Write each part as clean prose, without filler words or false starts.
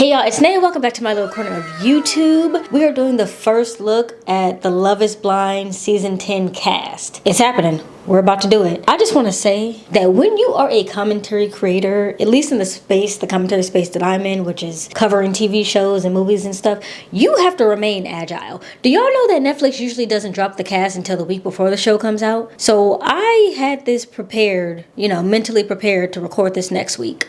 Hey y'all, it's Nay. Welcome back to my little corner of YouTube. We are doing the first look at the Love is Blind Season 10 cast. It's happening. We're about to do it. I just want to say that when you are a commentary creator, at least in the commentary space that I'm in, which is covering TV shows and movies and stuff, you have to remain agile. Do y'all know that Netflix usually doesn't drop the cast until the week before the show comes out? So I had this prepared, mentally prepared to record this next week.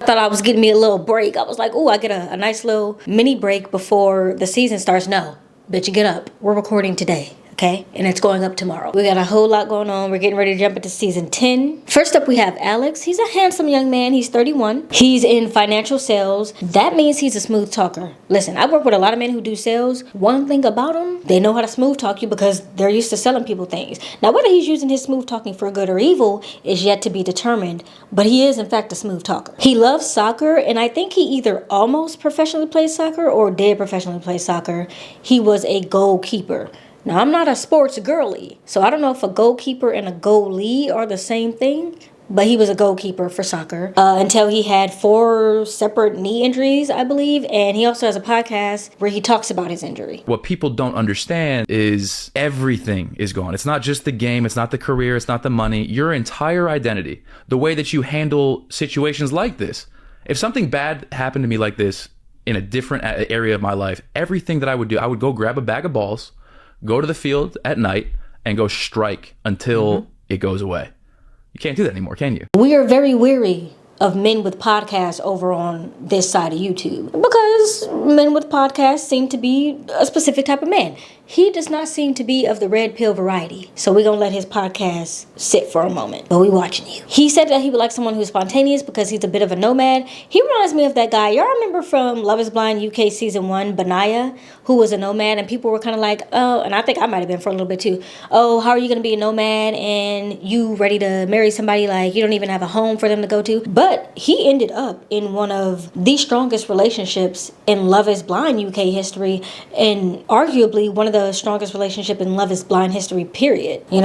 I thought I was getting me a little break. I was like, oh, I get a nice little mini break before the season starts. No, bitch, you get up. We're recording today. Okay, and it's going up tomorrow. We got a whole lot going on. We're getting ready to jump into season 10. First up, we have Alex. He's a handsome young man. He's 31. He's in financial sales. That means he's a smooth talker. Listen, I work with a lot of men who do sales. One thing about them, they know how to smooth talk you because they're used to selling people things. Now, whether he's using his smooth talking for good or evil is yet to be determined, but he is, in fact, a smooth talker. He loves soccer, and I think he either almost professionally played soccer or did professionally play soccer. He was a goalkeeper. Now, I'm not a sports girly, so I don't know if a goalkeeper and a goalie are the same thing, but he was a goalkeeper for soccer until he had 4 separate knee injuries, I believe, and he also has a podcast where he talks about his injury. What people don't understand is everything is gone. It's not just the game, it's not the career, it's not the money, your entire identity, the way that you handle situations like this. If something bad happened to me like this in a different area of my life, everything that I would do, I would go grab a bag of balls, go to the field at night and go strike until it goes away. You can't do that anymore, can you? We are very weary of men with podcasts over on this side of YouTube because men with podcasts seem to be a specific type of man. He does not seem to be of the red pill variety. So we're going to let his podcast sit for a moment. But we watching you. He said that he would like someone who's spontaneous because he's a bit of a nomad. He reminds me of that guy. Y'all remember from Love is Blind UK Season 1, Benaya, who was a nomad, and people were kind of like, oh, and I think I might have been for a little bit too. Oh, how are you going to be a nomad and you ready to marry somebody like you don't even have a home for them to go to? But he ended up in one of the strongest relationships in Love is Blind UK history and arguably one of the strongest relationship in Love is Blind history, period. Him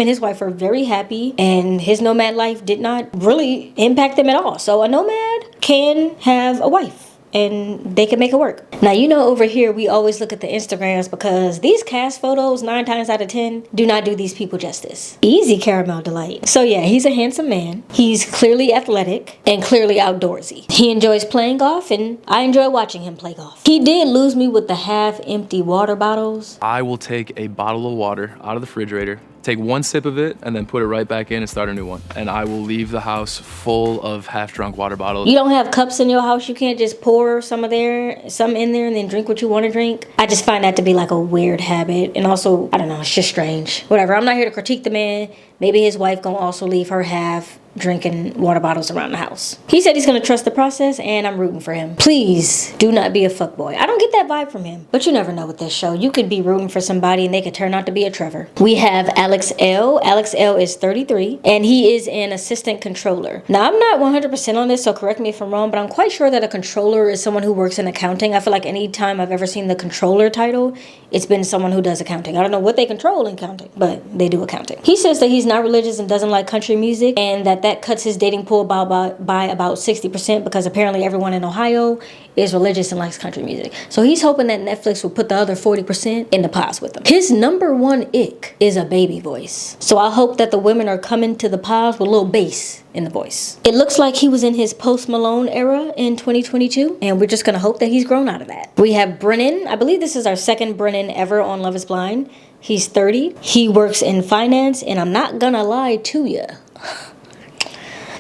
and his wife are very happy and his nomad life did not really impact them at all. So a nomad can have a wife and they can make it work. Now, over here, we always look at the Instagrams because these cast photos, 9 times out of 10, do not do these people justice. Easy caramel delight. So yeah, he's a handsome man. He's clearly athletic and clearly outdoorsy. He enjoys playing golf and I enjoy watching him play golf. He did lose me with the half-empty water bottles. I will take a bottle of water out of the refrigerator, take 1 sip of it, and then put it right back in and start a new one. And I will leave the house full of half-drunk water bottles. You don't have cups in your house? You can't just pour some in there and then drink what you want to drink? I just find that to be like a weird habit. And also, I don't know, it's just strange. Whatever, I'm not here to critique the man. Maybe his wife gonna also leave her half drinking water bottles around the house. He said he's gonna trust the process and I'm rooting for him. Please do not be a fuckboy. I don't get that vibe from him. But you never know with this show. You could be rooting for somebody and they could turn out to be a Trevor. We have Alex L. Alex L is 33 and he is an assistant controller. Now I'm not 100% on this, so correct me if I'm wrong, but I'm quite sure that a controller is someone who works in accounting. I feel like any time I've ever seen the controller title, it's been someone who does accounting. I don't know what they control in accounting, but they do accounting. He says that he's not religious and doesn't like country music and that cuts his dating pool by about 60% because apparently everyone in Ohio is religious and likes country music. So he's hoping that Netflix will put the other 40% in the pods with him. His number one ick is a baby voice. So I hope that the women are coming to the pods with a little bass in the voice. It looks like he was in his Post Malone era in 2022 and we're just gonna hope that he's grown out of that. We have Brennan. I believe this is our second Brennan ever on Love is Blind. He's 30. He works in finance and I'm not gonna lie to you.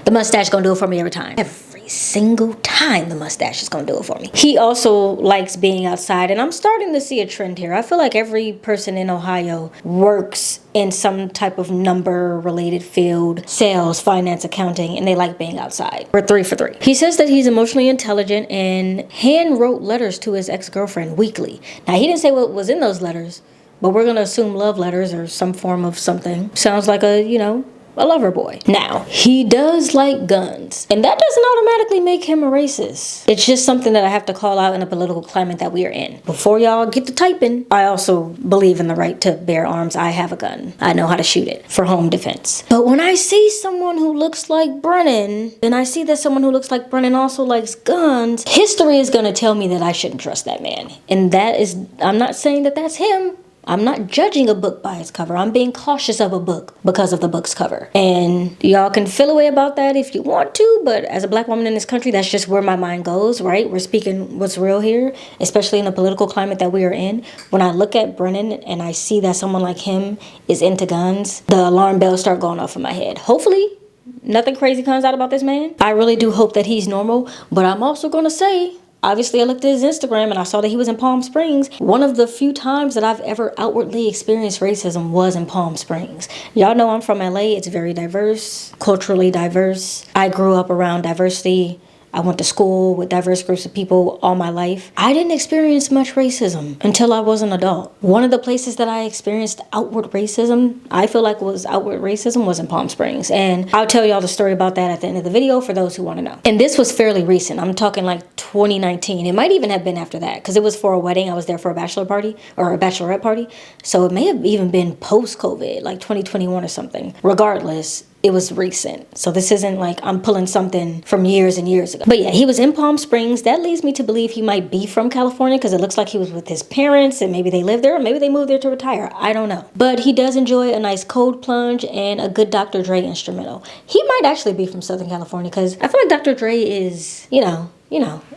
The mustache gonna do it for me every time. Every single time the mustache is gonna do it for me. He also likes being outside and I'm starting to see a trend here. I feel like every person in Ohio works in some type of number related field, sales, finance, accounting, and they like being outside. We're 3 for 3. He says that he's emotionally intelligent and hand wrote letters to his ex-girlfriend weekly. Now he didn't say what was in those letters, but we're gonna assume love letters or some form of something. Sounds like a, a lover boy. Now, he does like guns, and that doesn't automatically make him a racist. It's just something that I have to call out in the political climate that we are in. Before y'all get to typing, I also believe in the right to bear arms. I have a gun. I know how to shoot it for home defense. But when I see someone who looks like Brennan, and I see that someone who looks like Brennan also likes guns, history is going to tell me that I shouldn't trust that man. And that is, I'm not saying that that's him. I'm not judging a book by its cover. I'm being cautious of a book because of the book's cover. And y'all can feel away about that if you want to, but as a black woman in this country, that's just where my mind goes, right? We're speaking what's real here, especially in the political climate that we are in. When I look at Brennan and I see that someone like him is into guns, the alarm bells start going off in my head. Hopefully, nothing crazy comes out about this man. I really do hope that he's normal, but I'm also gonna say, obviously, I looked at his Instagram and I saw that he was in Palm Springs. One of the few times that I've ever outwardly experienced racism was in Palm Springs. Y'all know I'm from LA. It's very diverse, culturally diverse. I grew up around diversity. I went to school with diverse groups of people all my life. I didn't experience much racism until I was an adult. One of the places that I experienced outward racism, I feel like was outward racism, was in Palm Springs. And I'll tell y'all the story about that at the end of the video for those who want to know. And this was fairly recent. I'm talking like 2019. It might even have been after that because it was for a wedding. I was there for a bachelor party or a bachelorette party. So it may have even been post-COVID, like 2021 or something. Regardless, it was recent. So this isn't like I'm pulling something from years and years ago. But yeah, he was in Palm Springs. That leads me to believe he might be from California because it looks like he was with his parents and maybe they live there or maybe they moved there to retire. I don't know. But he does enjoy a nice cold plunge and a good Dr. Dre instrumental. He might actually be from Southern California because I feel like Dr. Dre is, you know,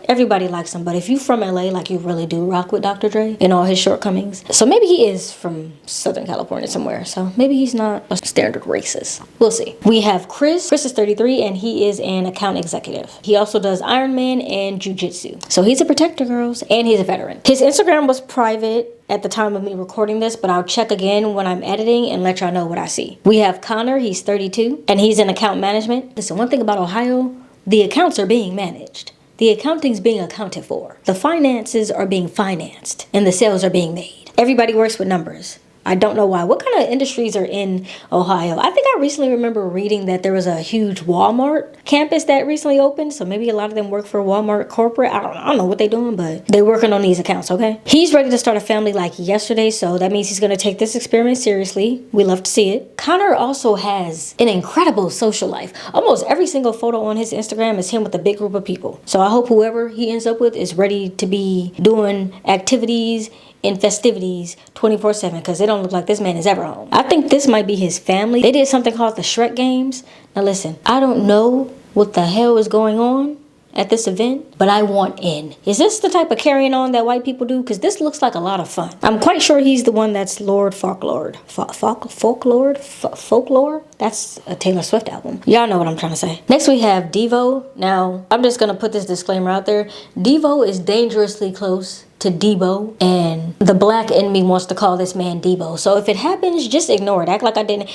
everybody likes him. But if you from LA, like you really do rock with Dr. Dre and all his shortcomings. So maybe he is from Southern California somewhere. So maybe he's not a standard racist. We'll see. We have Chris. Chris is 33 and he is an account executive. He also does Ironman and jiu-jitsu. So he's a protector, girls, and he's a veteran. His Instagram was private at the time of me recording this, but I'll check again when I'm editing and let y'all know what I see. We have Connor. He's 32 and he's in account management. Listen, one thing about Ohio, the accounts are being managed. The accounting's being accounted for. The finances are being financed and the sales are being made. Everybody works with numbers. I don't know why. What kind of industries are in Ohio? I think I recently remember reading that there was a huge Walmart campus that recently opened. So maybe a lot of them work for Walmart corporate. I don't know what they're doing, but they're working on these accounts, okay? He's ready to start a family like yesterday. So that means he's going to take this experiment seriously. We love to see it. Connor also has an incredible social life. Almost every single photo on his Instagram is him with a big group of people. So I hope whoever he ends up with is ready to be doing activities in festivities 24/7 because they don't look like this man is ever home. I think this might be his family. They did something called the Shrek Games. Now listen, I don't know what the hell is going on at this event, but I want in. Is this the type of carrying on that white people do? Because this looks like a lot of fun. I'm quite sure he's the one that's Lord Folklore. Folklore? That's a Taylor Swift album. Y'all know what I'm trying to say. Next we have Devo. Now, I'm just going to put this disclaimer out there. Devo is dangerously close to Debo, and the black in me wants to call this man Debo. So if it happens, just ignore it. Act like I didn't.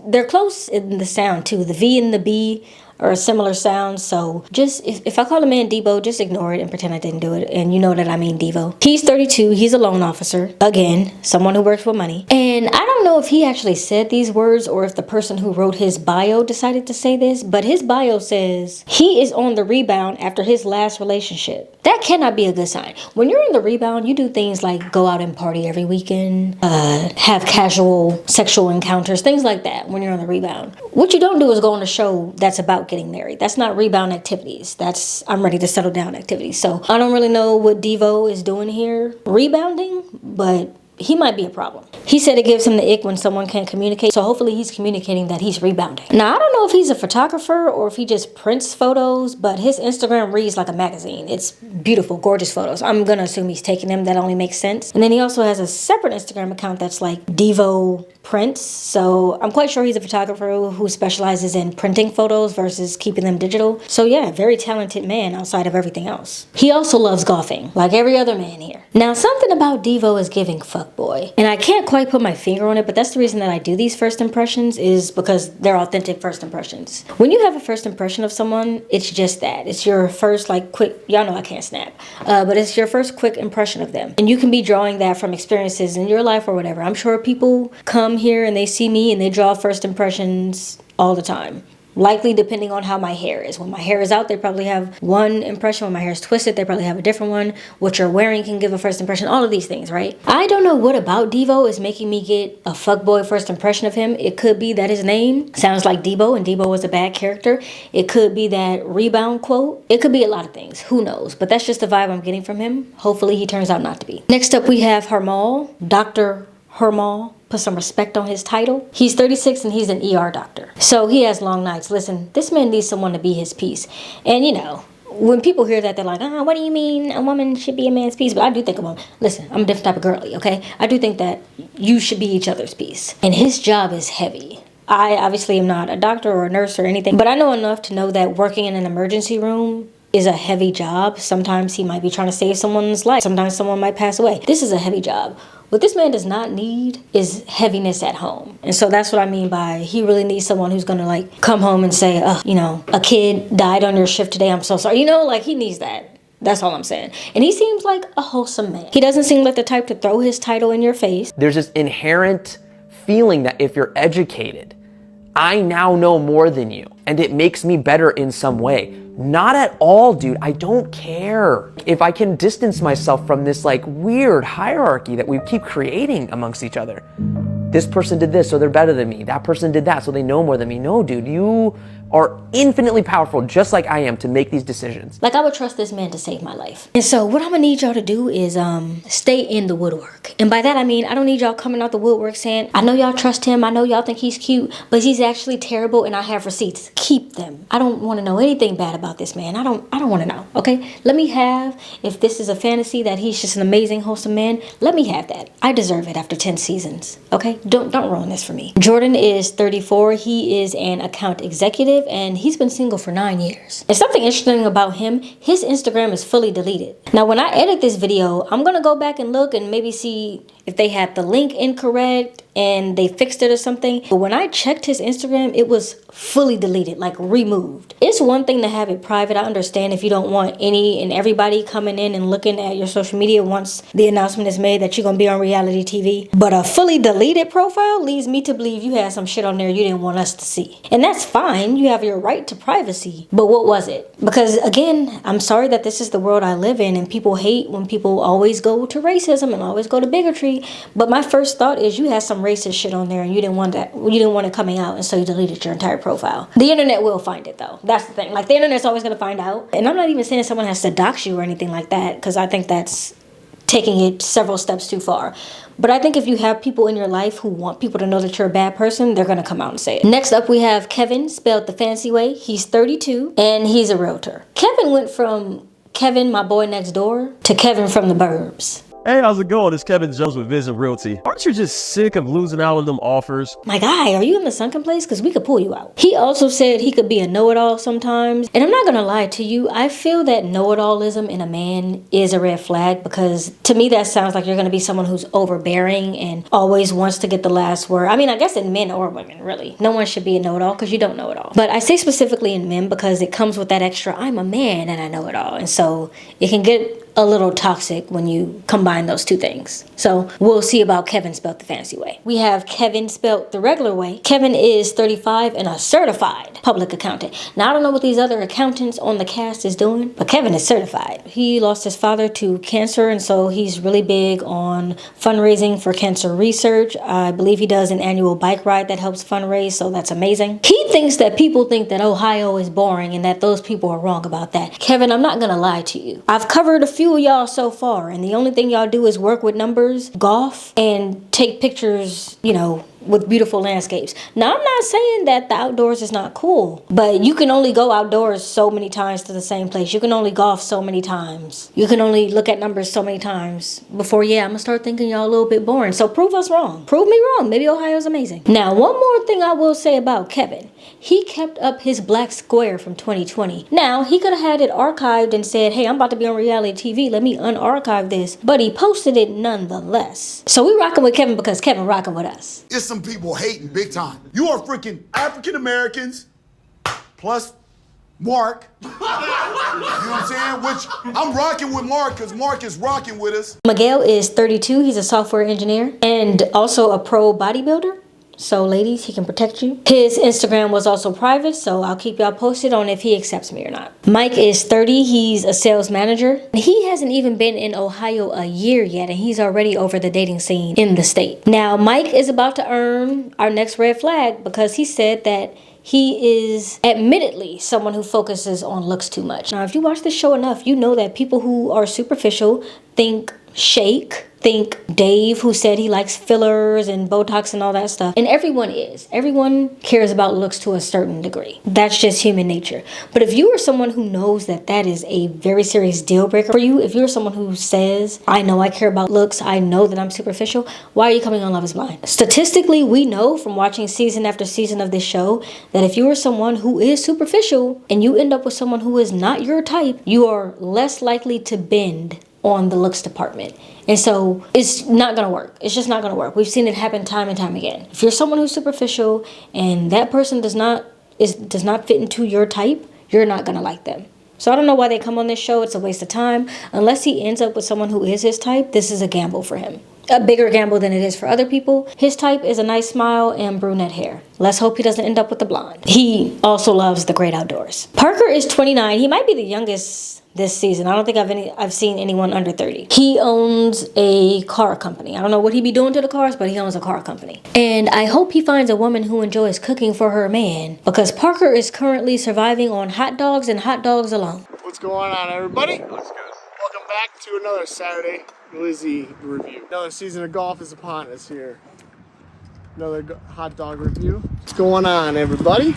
They're close in the sound too. The V and the B are a similar sound. So just if I call a man Debo, just ignore it and pretend I didn't do it. And you know that I mean Devo. He's 32. He's a loan officer. Again, someone who works with money. And I don't know if he actually said these words or if the person who wrote his bio decided to say this, but his bio says he is on the rebound after his last relationship. That cannot be a good sign. When you're on the rebound, you do things like go out and party every weekend, have casual sexual encounters, things like that when you're on the rebound. What you don't do is go on a show that's about getting married. That's not rebound activities. That's I'm ready to settle down activities. So I don't really know what Devo is doing here, rebounding, but he might be a problem. He said it gives him the ick when someone can't communicate. So hopefully he's communicating that he's rebounding. Now, I don't know if he's a photographer or if he just prints photos, but his Instagram reads like a magazine. It's beautiful, gorgeous photos. I'm going to assume he's taking them. That only makes sense. And then he also has a separate Instagram account that's like Devo Prints. So I'm quite sure he's a photographer who specializes in printing photos versus keeping them digital. So yeah, very talented man outside of everything else. He also loves golfing, like every other man here. Now, something about Devo is giving fuckboy. And I can't quite put my finger on it, but that's the reason that I do these first impressions is because they're authentic first impressions. When you have a first impression of someone, it's just that. It's your first quick, y'all know I can't snap, but it's your first quick impression of them. And you can be drawing that from experiences in your life or whatever. I'm sure people come here and they see me and they draw first impressions all the time. Likely depending on how my hair is. When my hair is out, they probably have one impression. When my hair is twisted, they probably have a different one. What you're wearing can give a first impression. All of these things, right? I don't know what about Devo is making me get a fuckboy first impression of him. It could be that his name sounds like Devo and Devo was a bad character. It could be that rebound quote. It could be a lot of things. Who knows? But that's just the vibe I'm getting from him. Hopefully he turns out not to be. Next up we have Haramol, Dr. Haramol. Put some respect on his title. He's 36 and he's an ER doctor. So he has long nights. Listen, this man needs someone to be his piece. And you know, when people hear that, they're like, what do you mean a woman should be a man's piece? But I do think a woman, listen, I'm a different type of girly, okay? I do think that you should be each other's piece. And his job is heavy. I obviously am not a doctor or a nurse or anything, but I know enough to know that working in an emergency room is a heavy job. Sometimes he might be trying to save someone's life. Sometimes someone might pass away. This is a heavy job. What this man does not need is heaviness at home. And so that's what I mean by he really needs someone who's gonna like come home and say, you know, a kid died on your shift today, I'm so sorry. You know, like he needs that. That's all I'm saying. And he seems like a wholesome man. He doesn't seem like the type to throw his title in your face. There's this inherent feeling that if you're educated, I now know more than you, and it makes me better in some way. Not at all, dude. I don't care. If I can distance myself from this like weird hierarchy that we keep creating amongst each other. This person did this, so they're better than me. That person did that, so they know more than me. No, dude, you are infinitely powerful, just like I am, to make these decisions. Like I would trust this man to save my life. And so what I'm gonna need y'all to do is stay in the woodwork. And by that I mean I don't need y'all coming out the woodwork saying, I know y'all trust him, I know y'all think he's cute, but he's actually terrible and I have receipts. Keep them. I don't want to know anything bad about this man. I don't want to know. Okay? Let me have, if this is a fantasy that he's just an amazing, wholesome man, let me have that. I deserve it after 10 seasons. Okay? Don't ruin this for me. Jordan is 34. He is an account executive and he's been single for 9 years. And something interesting about him, his Instagram is fully deleted. Now when I edit this video, I'm gonna go back and look and maybe see if they had the link incorrect and they fixed it or something. But when I checked his Instagram, it was fully deleted, like removed. It's one thing to have it private. I understand if you don't want any and everybody coming in and looking at your social media once the announcement is made that you're gonna be on reality TV. But a fully deleted profile leads me to believe you had some shit on there you didn't want us to see. And that's fine, you have your right to privacy. But what was it? Because again, I'm sorry that this is the world I live in and people hate when people always go to racism and always go to bigotry. But my first thought is you had some racist shit on there and you didn't want that, you didn't want it coming out, and so you deleted your entire profile. The internet will find it though. That's the thing. Like the internet's always gonna find out. And I'm not even saying someone has to dox you or anything like that, because I think that's taking it several steps too far. But I think if you have people in your life who want people to know that you're a bad person, they're gonna come out and say it. Next up we have Kevan, spelled the fancy way. He's 32 and he's a realtor. Kevan went from Kevin, my boy next door, to Kevin from the burbs. Hey, how's it going? It's Kevin Jones with Vision Realty. Aren't you just sick of losing out on them offers? My guy, are you in the sunken place? Because we could pull you out. He also said he could be a know-it-all sometimes. And I'm not going to lie to you. I feel that know-it-allism in a man is a red flag, because to me that sounds like you're going to be someone who's overbearing and always wants to get the last word. I mean, I guess in men or women, really. No one should be a know-it-all because you don't know it all. But I say specifically in men because it comes with that extra, I'm a man and I know it all. And so it can get a little toxic when you combine those two things. So we'll see about Kevin spelled the fancy way. We have Kevin spelled the regular way. Kevin is 35 and a certified public accountant. Now I don't know what these other accountants on the cast is doing, but Kevin is certified. He lost his father to cancer, and so he's really big on fundraising for cancer research. I believe he does an annual bike ride that helps fundraise, so that's amazing. He thinks that people think that Ohio is boring and that those people are wrong about that. Kevin, I'm not gonna lie to you. I've covered a few of y'all so far, and the only thing y'all do is work with numbers, golf, and take pictures, you know, with beautiful landscapes. Now, I'm not saying that the outdoors is not cool, but you can only go outdoors so many times to the same place. You can only golf so many times. You can only look at numbers so many times before, I'm gonna start thinking y'all a little bit boring. So prove us wrong. Prove me wrong. Maybe Ohio's amazing. Now, one more thing I will say about Kevin. He kept up his black square from 2020. Now, he could have had it archived and said, hey, I'm about to be on reality TV. Let me unarchive this. But he posted it nonetheless. So we rocking with Kevin because Kevin rocking with us. It's some people hating big time. You are freaking African Americans plus Mark. You know what I'm saying? Which I'm rocking with Mark because Mark is rocking with us. Miguel is 32. He's a software engineer and also a pro bodybuilder. So ladies, he can protect you. His Instagram was also private, so I'll keep y'all posted on if he accepts me or not. Mike is 30. He's a sales manager. He hasn't even been in Ohio a year yet, and he's already over the dating scene in the state. Now, Mike is about to earn our next red flag because he said that he is admittedly someone who focuses on looks too much. Now, if you watch this show enough, you know that people who are superficial think Shake, think Dave, who said he likes fillers and Botox and all that stuff. And everyone is. Everyone cares about looks to a certain degree. That's just human nature. But if you are someone who knows that that is a very serious deal breaker for you, if you're someone who says, I know I care about looks, I know that I'm superficial, why are you coming on Love is Blind? Statistically, we know from watching season after season of this show that if you are someone who is superficial and you end up with someone who is not your type, you are less likely to bend on the looks department. And so it's not gonna work. It's just not gonna work. We've seen it happen time and time again. If you're someone who's superficial and that person does not fit into your type, you're not gonna like them. So I don't know why they come on this show. It's a waste of time. Unless he ends up with someone who is his type, this is a gamble for him. A bigger gamble than it is for other people. His type is a nice smile and brunette hair. Let's hope he doesn't end up with the blonde. He also loves the great outdoors. Parker is 29. He might be the youngest this season. I don't think I've seen anyone under 30. He owns a car company. I don't know what he be doing to the cars, but he owns a car company. And I hope he finds a woman who enjoys cooking for her man, because Parker is currently surviving on hot dogs and hot dogs alone. What's going on, everybody? What's good? Welcome back to another Saturday Lizzie review. Another season of golf is upon us here. Another hot dog review. What's going on, everybody?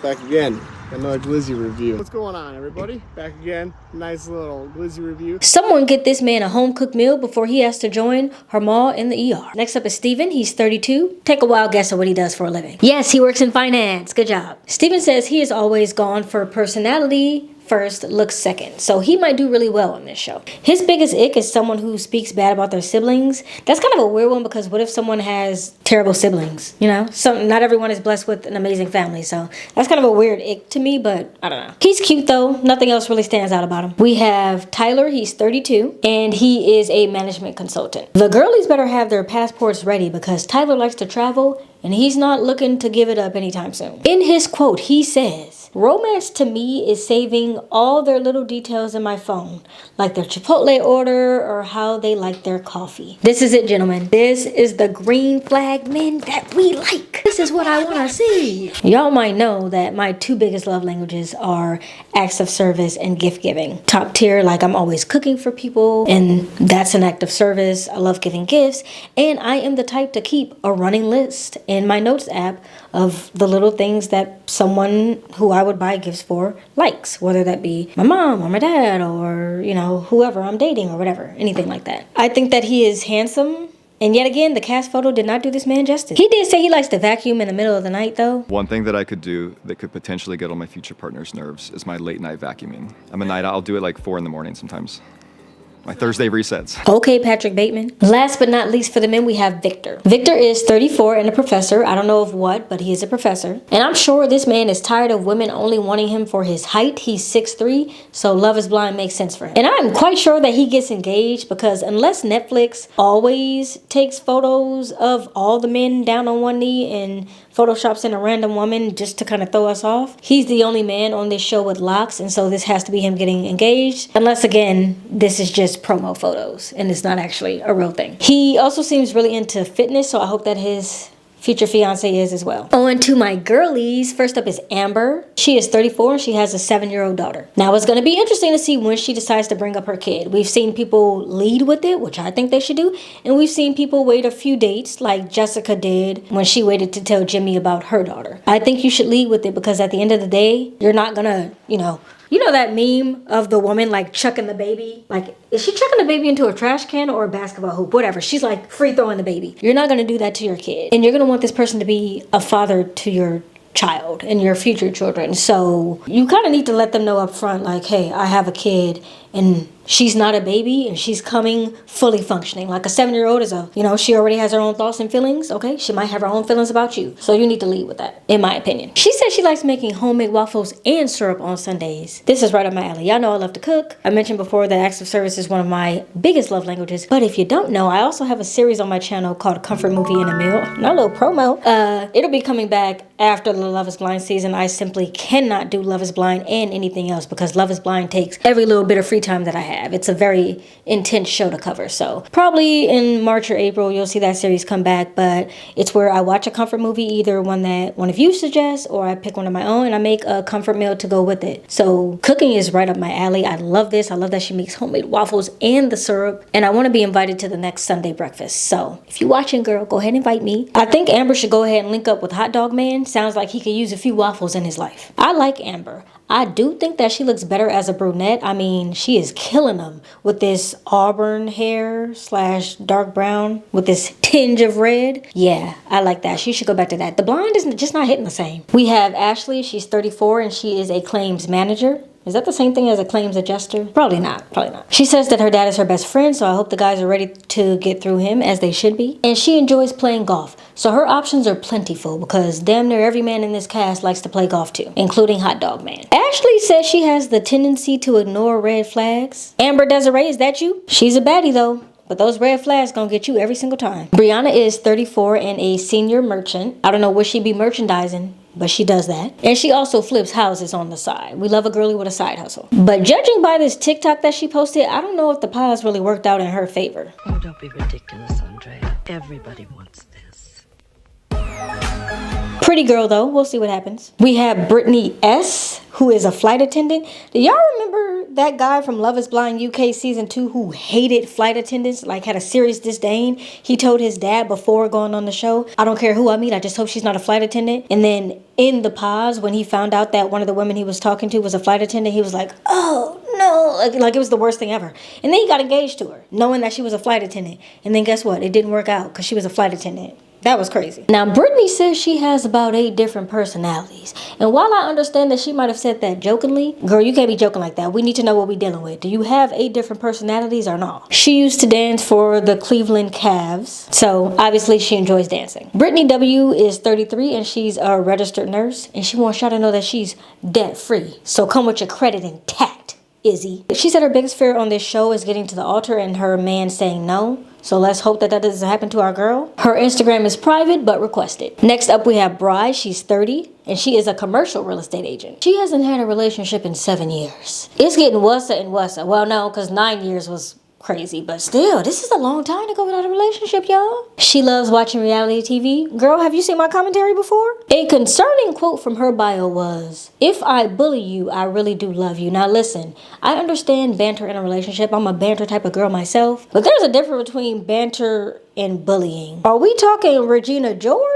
Back again. Another Glizzy review. What's going on, everybody? Back again. Nice little Glizzy review. Someone get this man a home-cooked meal before he has to join Haramol in the ER. Next up is Steven. He's 32. Take a wild guess at what he does for a living. Yes, he works in finance. Good job. Steven says he has always gone for personality first, looks second. So he might do really well on this show. His biggest ick is someone who speaks bad about their siblings. That's kind of a weird one, because what if someone has terrible siblings? You know, not everyone is blessed with an amazing family. So that's kind of a weird ick to me, but I don't know. He's cute though. Nothing else really stands out about him. We have Tyler. He's 32 and he is a management consultant. The girlies better have their passports ready, because Tyler likes to travel and he's not looking to give it up anytime soon. In his quote, he says, "Romance to me is saving all their little details in my phone, like their Chipotle order or how they like their coffee." This is it, gentlemen. This is the green flag men that we like. This is what I want to see. Y'all might know that my two biggest love languages are acts of service and gift giving. Top tier, like I'm always cooking for people, and that's an act of service. I love giving gifts, and I am the type to keep a running list in my notes app of the little things that someone who I would buy gifts for likes, whether that be my mom or my dad or, you know, whoever I'm dating or whatever, anything like that. I think that he is handsome. And yet again, the cast photo did not do this man justice. He did say he likes to vacuum in the middle of the night though. One thing that I could do that could potentially get on my future partner's nerves is my late night vacuuming. I'm a night owl. I'll do it like 4 in the morning sometimes. My Thursday resets. Okay, Patrick Bateman. Last but not least for the men, we have Victor. Victor is 34 and a professor. I don't know of what, but he is a professor. And I'm sure this man is tired of women only wanting him for his height. He's 6'3", so Love is Blind makes sense for him. And I'm quite sure that he gets engaged, because unless Netflix always takes photos of all the men down on one knee and photoshops in a random woman just to kind of throw us off, he's the only man on this show with locks, and so this has to be him getting engaged. Unless, again, this is just promo photos and it's not actually a real thing. He also seems really into fitness, so I hope that his future fiance is as well. On to my girlies. First up is Amber. She is 34 and she has a 7-year-old daughter. Now it's going to be interesting to see when she decides to bring up her kid. We've seen people lead with it, which I think they should do, and we've seen people wait a few dates like Jessica did when she waited to tell Jimmy about her daughter. I think you should lead with it, because at the end of the day, you're not gonna, you know that meme of the woman like chucking the baby? Like, is she chucking the baby into a trash can or a basketball hoop? Whatever. She's like free throwing the baby. You're not going to do that to your kid. And you're going to want this person to be a father to your child and your future children. So you kind of need to let them know up front, like, hey, I have a kid and She's not a baby and she's coming fully functioning. Like a 7-year-old is she already has her own thoughts and feelings. Okay, she might have her own feelings about you. So you need to lead with that, in my opinion. She says she likes making homemade waffles and syrup on Sundays. This is right up my alley. Y'all know I love to cook. I mentioned before that acts of service is one of my biggest love languages. But if you don't know, I also have a series on my channel called Comfort Movie in a Meal. Not a little promo. It'll be coming back after the Love is Blind season. I simply cannot do Love is Blind and anything else because Love is Blind takes every little bit of free time that I have. It's a very intense show to cover. So probably in March or April, you'll see that series come back. But it's where I watch a comfort movie, either one that one of you suggest or I pick one of my own and I make a comfort meal to go with it. So cooking is right up my alley. I love this. I love that she makes homemade waffles and the syrup. And I want to be invited to the next Sunday breakfast. So if you're watching, girl, go ahead and invite me. I think Amber should go ahead and link up with Hot Dog Man. Sounds like he could use a few waffles in his life. I like Amber. I do think that she looks better as a brunette. I mean, she is killing them with this auburn hair / dark brown with this tinge of red. Yeah, I like that. She should go back to that. The blonde is just not hitting the same. We have Ashley. She's 34 and she is a claims manager. Is that the same thing as a claims adjuster? Probably not. She says that her dad is her best friend, so I hope the guys are ready to get through him as they should be. And she enjoys playing golf, so her options are plentiful because damn near every man in this cast likes to play golf too, including Hot Dog Man. Ashley says she has the tendency to ignore red flags. Amber Desiree, is that you? She's a baddie though. But those red flags gonna get you every single time. Brianna is 34 and a senior merchant. I don't know what she be merchandising, but she does that. And she also flips houses on the side. We love a girlie with a side hustle. But judging by this TikTok that she posted, I don't know if the pause really worked out in her favor. Oh, don't be ridiculous, Andrea. Everybody wants this. Pretty girl though, we'll see what happens. We have Brittany S, who is a flight attendant. Do y'all remember that guy from Love is Blind UK season 2 who hated flight attendants, like had a serious disdain? He told his dad before going on the show, I don't care who I meet, I just hope she's not a flight attendant. And then in the pause, when he found out that one of the women he was talking to was a flight attendant, he was like, oh no, like it was the worst thing ever. And then he got engaged to her, knowing that she was a flight attendant. And then guess what? It didn't work out because she was a flight attendant. That was crazy. Now, Brittany says she has about 8 different personalities. And while I understand that she might have said that jokingly, girl, you can't be joking like that. We need to know what we're dealing with. Do you have 8 different personalities or not? She used to dance for the Cleveland Cavs, so obviously she enjoys dancing. Brittany W is 33 and she's a registered nurse. And she wants y'all to know that she's debt-free. So come with your credit intact, Izzy. She said her biggest fear on this show is getting to the altar and her man saying no. So let's hope that that doesn't happen to our girl. Her Instagram is private but requested. Next up we have Bri. She's 30 and she is a commercial real estate agent. She hasn't had a relationship in 7 years. It's getting worse and worse. Well, no, because 9 years was crazy, but still, this is a long time to go without a relationship, y'all. She loves watching reality TV. Girl, have you seen my commentary before? A concerning quote from her bio was, if I bully you, I really do love you. Now listen, I understand banter in a relationship. I'm a banter type of girl myself, but there's a difference between banter and bullying. Are we talking Regina George?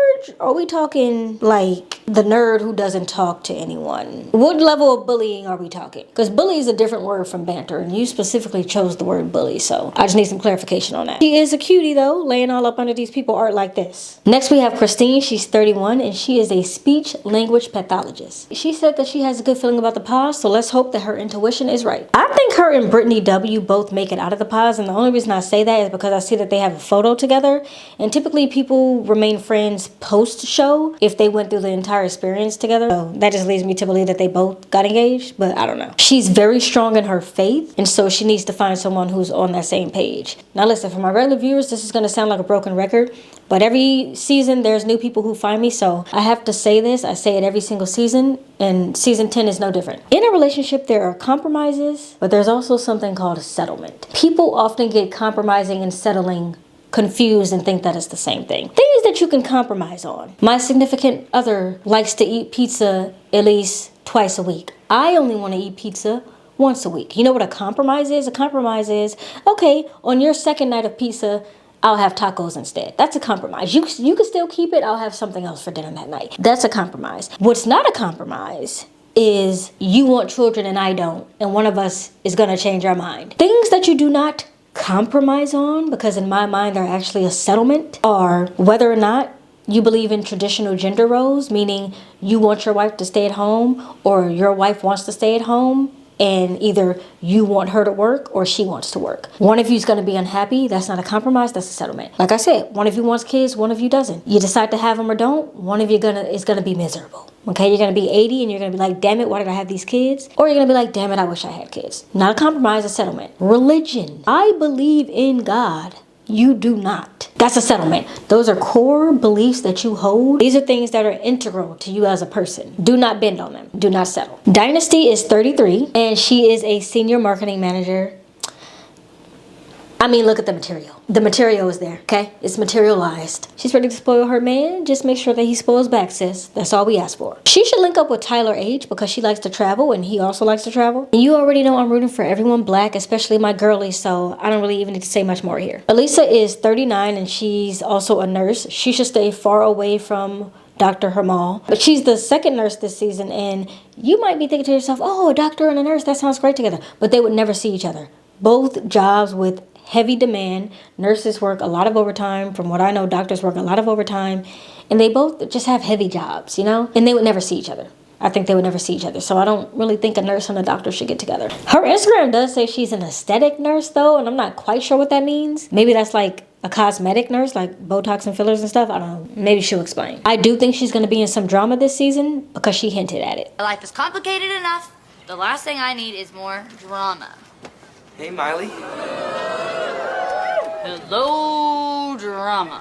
Or are we talking like the nerd who doesn't talk to anyone? What level of bullying are we talking? Because bully is a different word from banter, and you specifically chose the word bully, so I just need some clarification on that. She is a cutie though, laying all up under these people art like this. Next we have Christine. She's 31 and she is a speech language pathologist. She said that she has a good feeling about the pause, so let's hope that her intuition is right. I think her and Brittany W both make it out of the pause, and the only reason I say that is because I see that they have a photo together, and typically people remain friends post-show if they went through the entire experience together. So that just leads me to believe that they both got engaged, but I don't know. She's very strong in her faith, and so she needs to find someone who's on that same page. Now listen, for my regular viewers, this is going to sound like a broken record, but every season there's new people who find me, so I have to say this. I say it every single season, and season 10 is no different. In a relationship, there are compromises, but there's also something called a settlement. People often get compromising and settling confused and think that it's the same thing. Things that you can compromise on. My significant other likes to eat pizza at least twice a week. I only want to eat pizza once a week. You know what a compromise is? A compromise is, okay, on your second night of pizza, I'll have tacos instead. That's a compromise. You can still keep it. I'll have something else for dinner that night. That's a compromise. What's not a compromise is you want children and I don't, and one of us is going to change our mind. Things that you do not compromise on, because in my mind they're actually a settlement, are whether or not you believe in traditional gender roles, meaning you want your wife to stay at home or your wife wants to stay at home. and either you want her to work or she wants to work. One of you is going to be unhappy. That's not a compromise. That's a settlement. Like I said, one of you wants kids, one of you doesn't. You decide to have them or don't. One of you is going to be miserable. Okay, you're going to be 80 and you're going to be like, damn it, why did I have these kids? Or you're going to be like, damn it, I wish I had kids. Not a compromise, a settlement. Religion. I believe in God. You do not. That's a settlement. Those are core beliefs that you hold. These are things that are integral to you as a person. Do not bend on them. Do not settle. Dynasty is 33 and she is a senior marketing manager. I mean, look at the material. The material is there, okay? It's materialized. She's ready to spoil her man. Just make sure that he spoils back, sis. That's all we ask for. She should link up with Tyler H because she likes to travel and he also likes to travel. And you already know I'm rooting for everyone black, especially my girlies, so I don't really even need to say much more here. Elissa is 39 and she's also a nurse. She should stay far away from Dr. Haramol. But she's the second nurse this season and you might be thinking to yourself, oh, a doctor and a nurse, that sounds great together. But they would never see each other. Both jobs with heavy demand. Nurses work a lot of overtime. From what I know, doctors work a lot of overtime. And they both just have heavy jobs, you know? And they would never see each other. I think they would never see each other. So I don't really think a nurse and a doctor should get together. Her Instagram does say she's an aesthetic nurse, though. And I'm not quite sure what that means. Maybe that's like a cosmetic nurse, like Botox and fillers and stuff. I don't know. Maybe she'll explain. I do think she's going to be in some drama this season because she hinted at it. Life is complicated enough. The last thing I need is more drama. Hey, Miley. Hello, drama.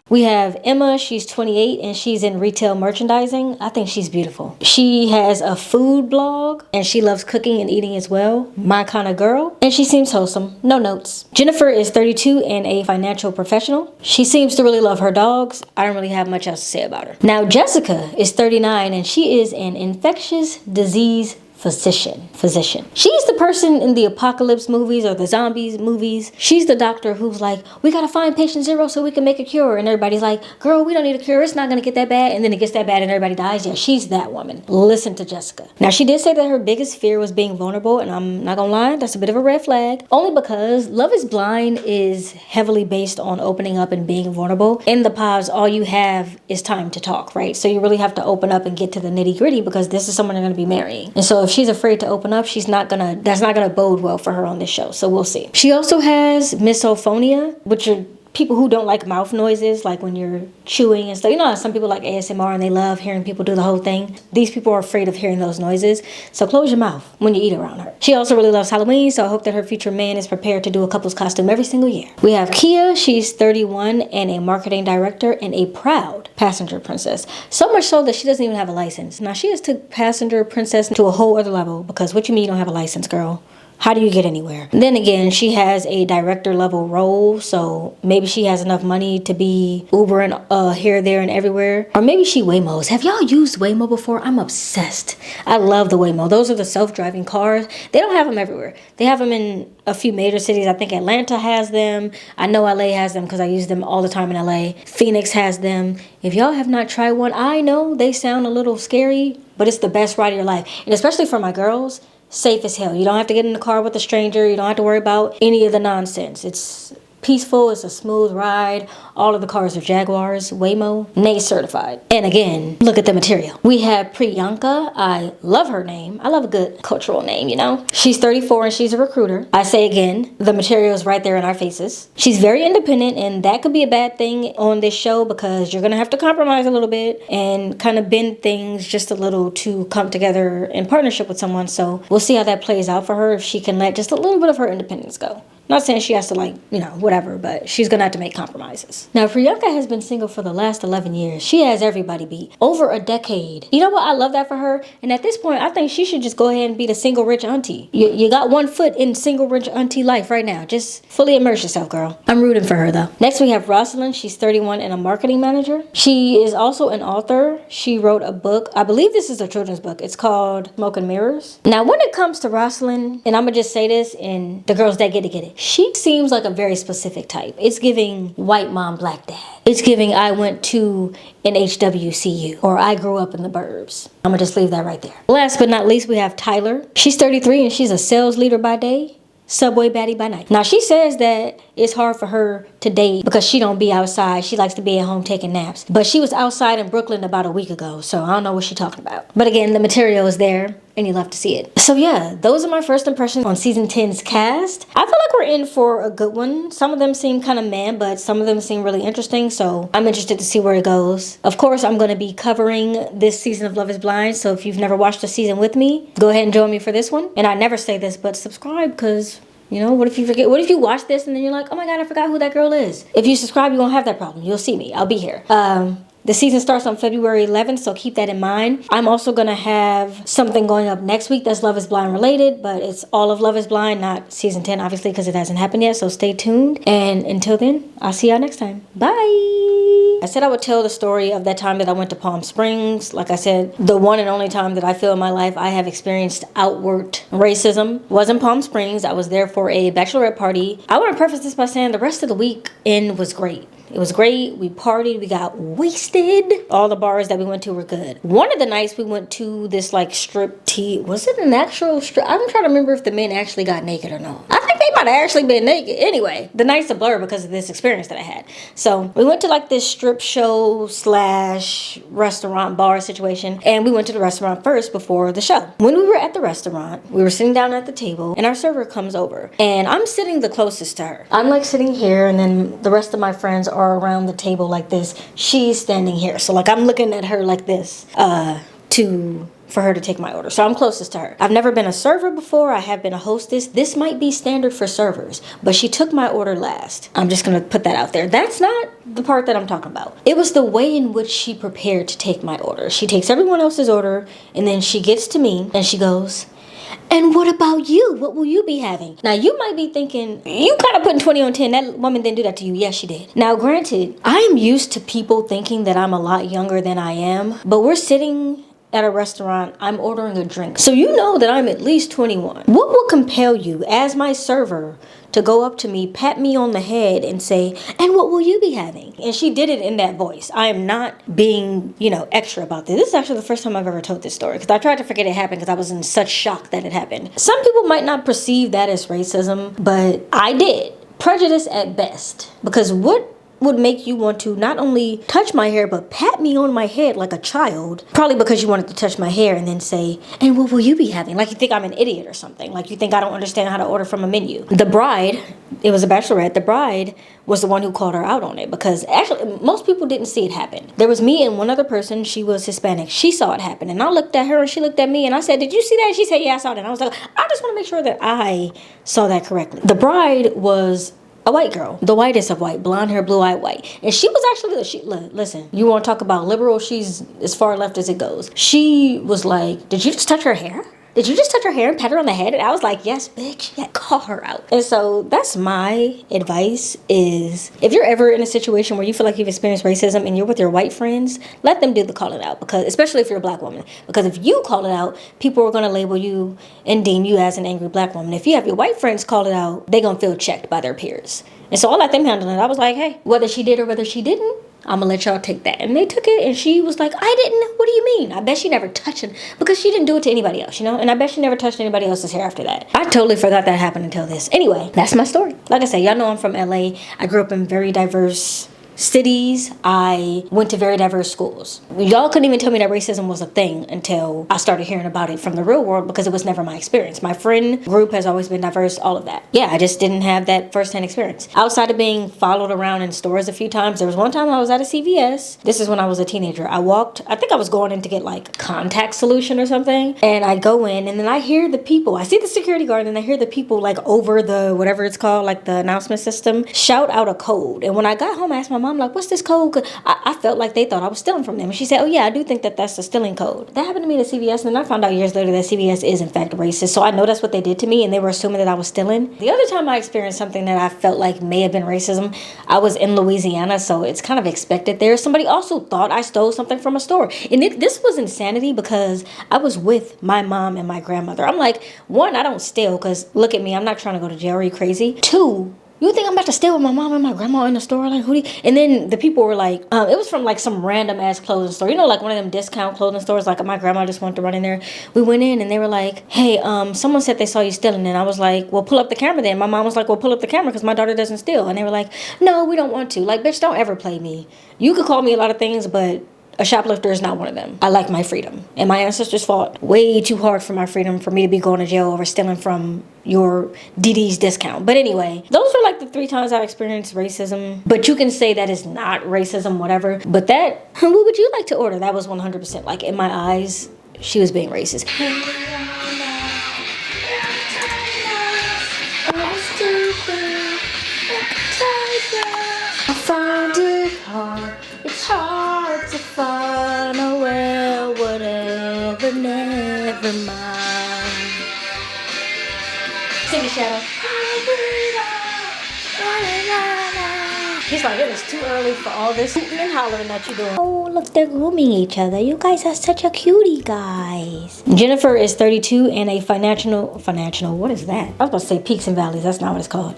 We have Emma. She's 28 and she's in retail merchandising. I think she's beautiful. She has a food blog and she loves cooking and eating as well. My kind of girl. And she seems wholesome. No notes. Jennifer is 32 and a financial professional. She seems to really love her dogs. I don't really have much else to say about her. Now, Jessica is 39 and she is an infectious disease physician. She's the person in the apocalypse movies or the zombies movies. She's the doctor who's like, we gotta find patient zero so we can make a cure. And everybody's like, girl, we don't need a cure. It's not gonna get that bad. And then it gets that bad and everybody dies. Yeah, she's that woman. Listen to Jessica. Now, she did say that her biggest fear was being vulnerable. And I'm not gonna lie, that's a bit of a red flag. Only because Love is Blind is heavily based on opening up and being vulnerable. In the pods, all you have is time to talk, right? So you really have to open up and get to the nitty gritty because this is someone you're gonna be marrying. And so if she's afraid to open up, that's not gonna bode well for her on this show. So we'll see. She also has misophonia, which are people who don't like mouth noises, like when you're chewing and stuff. You know how some people like ASMR and they love hearing people do the whole thing? These people are afraid of hearing those noises. So close your mouth when you eat around her. She also really loves Halloween, so I hope that her future man is prepared to do a couple's costume every single year. We have Keya. She's 31 and a marketing director and a proud passenger princess. So much so that she doesn't even have a license. Now, she has took passenger princess to a whole other level because what you mean you don't have a license, girl? How do you get anywhere? Then again, she has a director level role, so maybe she has enough money to be Ubering here, there, and everywhere. Or maybe she Waymos. Have y'all used Waymo before? I'm obsessed. I love the Waymo. Those are the self-driving cars. They don't have them everywhere. They have them in a few major cities. I think Atlanta has them. I know LA has them because I use them all the time in LA. Phoenix has them. If y'all have not tried one, I know they sound a little scary, but it's the best ride of your life. And especially for my girls, safe as hell. You don't have to get in the car with a stranger. You don't have to worry about any of the nonsense. It's peaceful. It's a smooth ride. All of the cars are Jaguars, Waymo, NA certified. And again, look at the material. We have Priyanka. I love her name. I love a good cultural name, you know. She's 34 and she's a recruiter. I say again, the material is right there in our faces. She's very independent, and that could be a bad thing on this show because you're gonna have to compromise a little bit and kind of bend things just a little to come together in partnership with someone. So we'll see how that plays out for her if she can let just a little bit of her independence go. Not saying she has to, like, you know, whatever, but she's gonna have to make compromises. Now, Priyanka has been single for the last 11 years. She has everybody beat. Over a decade. You know what? I love that for her. And at this point, I think she should just go ahead and be the single rich auntie. You got one foot in single rich auntie life right now. Just fully immerse yourself, girl. I'm rooting for her, though. Next, we have Rosalyn. She's 31 and a marketing manager. She is also an author. She wrote a book. I believe this is a children's book. It's called Smoke and Mirrors. Now, when it comes to Rosalyn, and I'm gonna just say this, and the girls that get it, she seems like a very specific type. It's giving white mom, black dad. It's giving I went to an HWCU or I grew up in the burbs. I'm gonna just leave that right there. Last but not least, we have Tyler. She's 33 and she's a sales leader by day, Subway baddie by night. Now, she says that it's hard for her to date because she don't be outside. She likes to be at home taking naps. But she was outside in Brooklyn about a week ago, so I don't know what she's talking about. But again, the material is there. and you love to see it. So yeah, those are my first impressions on season 10's cast. I feel like we're in for a good one. Some of them seem kind of meh, but some of them seem really interesting, so I'm interested to see where it goes. Of course, I'm going to be covering this season of Love is Blind, so if you've never watched the season with me, go ahead and join me for this one. And I never say this, but subscribe, because you know, what if you forget? What if you watch this and then you're like, oh my god, I forgot who that girl is? If you subscribe, you won't have that problem. You'll see me. I'll be here. The season starts on February 11th, so keep that in mind. I'm also going to have something going up next week that's Love is Blind related, but it's all of Love is Blind, not season 10, obviously, because it hasn't happened yet, so stay tuned. And until then, I'll see y'all next time. Bye! I said I would tell the story of that time that I went to Palm Springs. Like I said, the one and only time that I feel in my life I have experienced outward racism was in Palm Springs. I was there for a bachelorette party. I want to preface this by saying the rest of the weekend was great. It was great. We partied. We got wasted. All the bars that we went to were good. One of the nights we went to this like strip tea. Was it an actual strip? I'm trying to remember if the men actually got naked or not. I think they might have actually been naked. Anyway, the night's a blur because of this experience that I had. So we went to like this strip show / restaurant bar situation. And we went to the restaurant first before the show. When we were at the restaurant, we were sitting down at the table and our server comes over. And I'm sitting the closest to her. I'm like sitting here and then the rest of my friends are around the table like this. She's standing here, so like I'm looking at her like this for her to take my order, so I'm closest to her. I've never been a server before. I have been a hostess. This might be standard for servers, but she took my order last. I'm just gonna put that out there. That's not the part that I'm talking about. It was the way in which she prepared to take my order. She takes everyone else's order and then she gets to me and she goes, and what about you? What will you be having? Now, you might be thinking, you kind of putting 20 on 10. That woman didn't do that to you. Yes, she did. Now, granted, I am used to people thinking that I'm a lot younger than I am, but we're sitting at a restaurant, I'm ordering a drink. So you know that I'm at least 21. What will compel you as my server to go up to me, pat me on the head and say, and what will you be having? And she did it in that voice. I am not being, extra about this. This is actually the first time I've ever told this story because I tried to forget it happened because I was in such shock that it happened. Some people might not perceive that as racism, but I did. Prejudice at best. Because what would make you want to not only touch my hair but pat me on my head like a child, probably because you wanted to touch my hair and then say, and what will you be having? Like you think I'm an idiot or something, like you think I don't understand how to order from a menu. The bride, it was a bachelorette, the bride was the one who called her out on it because actually most people didn't see it happen. There was me and one other person. She was Hispanic. She saw it happen and I looked at her and she looked at me and I said, did you see that? She said, yeah, I saw that. And I was like, I just want to make sure that I saw that correctly. The bride was a white girl, the whitest of white, blonde hair, blue-eyed white. And she was actually, listen, you want to talk about liberal? She's as far left as it goes. She was like, did you just touch her hair? Did you just touch her hair and pat her on the head? And I was like, yes, bitch. Yeah, call her out. And so that's my advice is if you're ever in a situation where you feel like you've experienced racism and you're with your white friends, let them do the calling out, because especially if you're a black woman. Because if you call it out, people are going to label you and deem you as an angry black woman. If you have your white friends call it out, they're going to feel checked by their peers. And so I let them handle it. I was like, hey, whether she did or whether she didn't, I'm gonna let y'all take that. And they took it and she was like, I didn't. What do you mean? I bet she never touched it because she didn't do it to anybody else, And I bet she never touched anybody else's hair after that. I totally forgot that happened until this. Anyway, that's my story. Like I said, y'all know I'm from LA. I grew up in very diverse cities. I went to very diverse schools. Y'all couldn't even tell me that racism was a thing until I started hearing about it from the real world because it was never my experience. My friend group has always been diverse, all of that. Yeah, I just didn't have that firsthand experience. Outside of being followed around in stores a few times, there was one time I was at a CVS. This is when I was a teenager. I think I was going in to get like contact solution or something. And I go in and then I hear the people. I see the security guard and I hear the people like over the, whatever it's called, like the announcement system, shout out a code. And when I got home, I asked my mom, like, what's this code? I felt like they thought I was stealing from them. And she said, oh yeah, I do think that that's the stealing code. That happened to me at CVS, and then I found out years later that CVS is in fact racist. So I know that's what they did to me, and they were assuming that I was stealing. The other time I experienced something that I felt like may have been racism, I was in Louisiana, so it's kind of expected there. Somebody also thought I stole something from a store. And this was insanity because I was with my mom and my grandmother. I'm like, one, I don't steal because look at me, I'm not trying to go to jail. Are you crazy? Two, you think I'm about to steal with my mom and my grandma in the store? Like, who do you? And then the people were like, it was from like some random ass clothing store. Like one of them discount clothing stores. Like my grandma just wanted to run in there. We went in and they were like, hey, someone said they saw you stealing. And I was like, well, pull up the camera then. My mom was like, well, pull up the camera because my daughter doesn't steal. And they were like, no, we don't want to. Like, bitch, don't ever play me. You could call me a lot of things, but A shoplifter is not one of them. I like my freedom. And my ancestors fought way too hard for my freedom for me to be going to jail over stealing from your DD's discount. But anyway, those are like the 3 times I experienced racism. But you can say that is not racism, whatever. But that, what would you like to order? That was 100%. Like, in my eyes, she was being racist. I found it hard. It's hard to find a well, whatever, never mind. Sing it, Shadow. He's like, it is too early for all this hooting and hollering that you're doing. Oh, look, they're grooming each other. You guys are such a cutie, guys. Jennifer is 32 and a financial, what is that? I was about to say peaks and valleys. That's not what it's called.